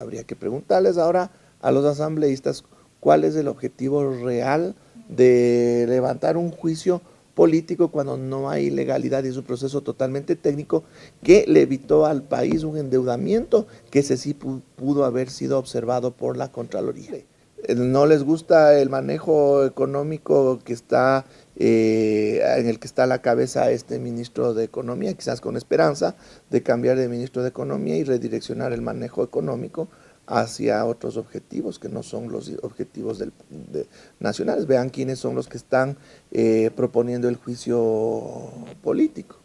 Habría que preguntarles ahora a los asambleístas cuál es el objetivo real de levantar un juicio político cuando no hay ilegalidad y es un proceso totalmente técnico que le evitó al país un endeudamiento que ese sí pudo haber sido observado por la Contraloría. No les gusta el manejo económico que está en el que está a la cabeza este ministro de Economía, quizás con esperanza de cambiar de ministro de Economía y redireccionar el manejo económico hacia otros objetivos que no son los objetivos nacionales. Vean quiénes son los que están proponiendo el juicio político.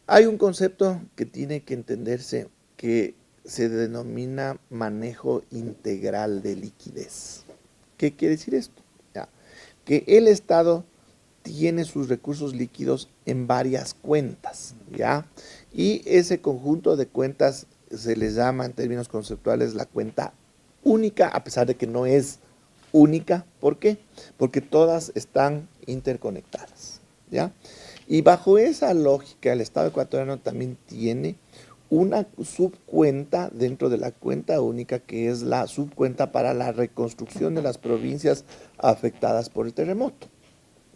Hay un concepto que tiene que entenderse que se denomina manejo integral de liquidez. ¿Qué quiere decir esto? Ya, que el Estado tiene sus recursos líquidos en varias cuentas, ¿ya? Y ese conjunto de cuentas se les llama en términos conceptuales la cuenta única, a pesar de que no es única. ¿Por qué? Porque todas están interconectadas, ¿ya? Y bajo esa lógica, el Estado ecuatoriano también tiene una subcuenta dentro de la cuenta única, que es la subcuenta para la reconstrucción de las provincias afectadas por el terremoto.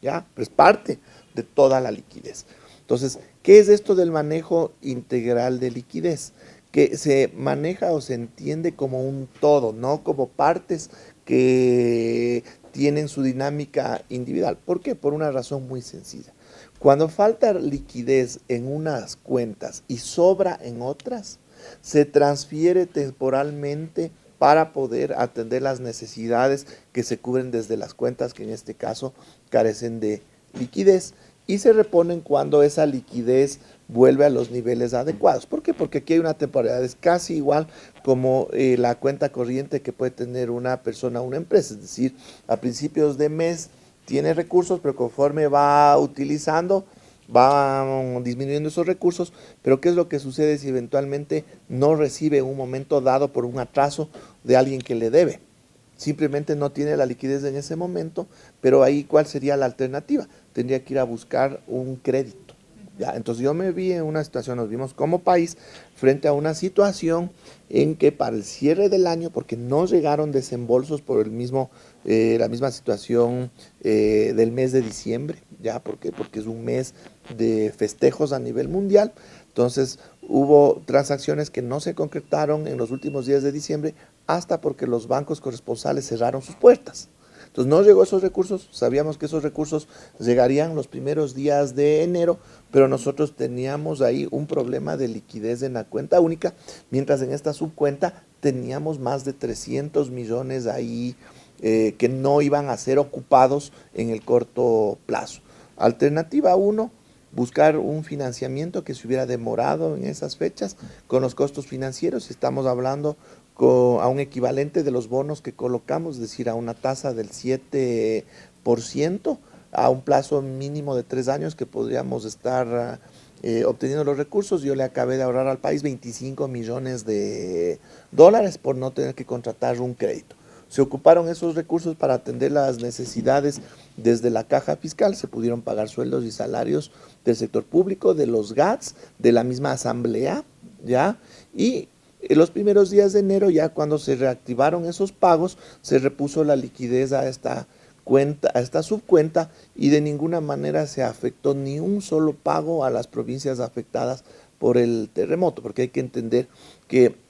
¿Ya? Pues parte de toda la liquidez. Entonces, ¿qué es esto del manejo integral de liquidez? Que se maneja o se entiende como un todo, no como partes que tienen su dinámica individual. ¿Por qué? Por una razón muy sencilla. Cuando falta liquidez en unas cuentas y sobra en otras, se transfiere temporalmente para poder atender las necesidades que se cubren desde las cuentas que en este caso carecen de liquidez y se reponen cuando esa liquidez vuelve a los niveles adecuados. ¿Por qué? Porque aquí hay una temporalidad, es casi igual como la cuenta corriente que puede tener una persona o una empresa, es decir, a principios de mes tiene recursos, pero conforme va utilizando, va disminuyendo esos recursos, pero ¿qué es lo que sucede si eventualmente no recibe en un momento dado por un atraso de alguien que le debe? Simplemente no tiene la liquidez en ese momento, pero ahí ¿cuál sería la alternativa? Tendría que ir a buscar un crédito. ¿Ya? Entonces yo me vi en una situación, nos vimos como país frente a una situación en que para el cierre del año, porque no llegaron desembolsos por la misma situación del mes de diciembre, ¿ya? ¿Por qué? Porque es un mes de festejos a nivel mundial. Entonces hubo transacciones que no se concretaron en los últimos días de diciembre hasta porque los bancos corresponsales cerraron sus puertas. Entonces no llegó esos recursos, sabíamos que esos recursos llegarían los primeros días de enero, pero nosotros teníamos ahí un problema de liquidez en la cuenta única, mientras en esta subcuenta teníamos más de 300 millones ahí que no iban a ser ocupados en el corto plazo. Alternativa 1, buscar un financiamiento que se hubiera demorado en esas fechas con los costos financieros. Estamos hablando a un equivalente de los bonos que colocamos, es decir, a una tasa del 7%, a un plazo mínimo de 3 años que podríamos estar obteniendo los recursos. Yo le acabé de ahorrar al país 25 millones de dólares por no tener que contratar un crédito. Se ocuparon esos recursos para atender las necesidades desde la caja fiscal, se pudieron pagar sueldos y salarios del sector público, de los GATS, de la misma asamblea, ¿ya? Y en los primeros días de enero, ya cuando se reactivaron esos pagos, se repuso la liquidez a esta cuenta, a esta subcuenta, y de ninguna manera se afectó ni un solo pago a las provincias afectadas por el terremoto, porque hay que entender que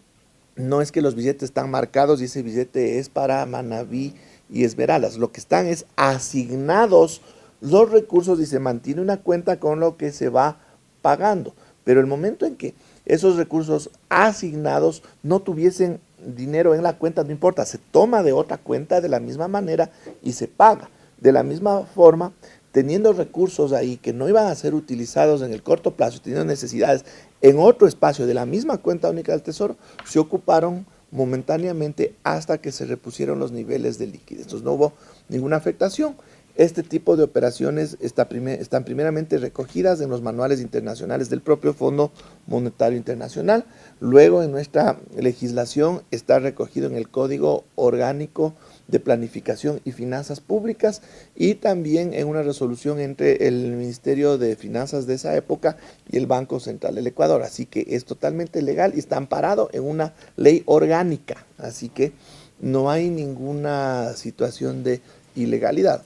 no es que los billetes están marcados y ese billete es para Manabí y Esmeraldas. Lo que están es asignados los recursos y se mantiene una cuenta con lo que se va pagando. Pero el momento en que esos recursos asignados no tuviesen dinero en la cuenta, no importa, se toma de otra cuenta de la misma manera y se paga. De la misma forma, teniendo recursos ahí que no iban a ser utilizados en el corto plazo, teniendo necesidades en otro espacio de la misma cuenta única del Tesoro, se ocuparon momentáneamente hasta que se repusieron los niveles de liquidez. Entonces no hubo ninguna afectación. Este tipo de operaciones están primeramente recogidas en los manuales internacionales del propio Fondo Monetario Internacional. Luego en nuestra legislación está recogido en el Código Orgánico de Planificación y Finanzas Públicas, y también en una resolución entre el Ministerio de Finanzas de esa época y el Banco Central del Ecuador. Así que es totalmente legal y está amparado en una ley orgánica. Así que no hay ninguna situación de ilegalidad.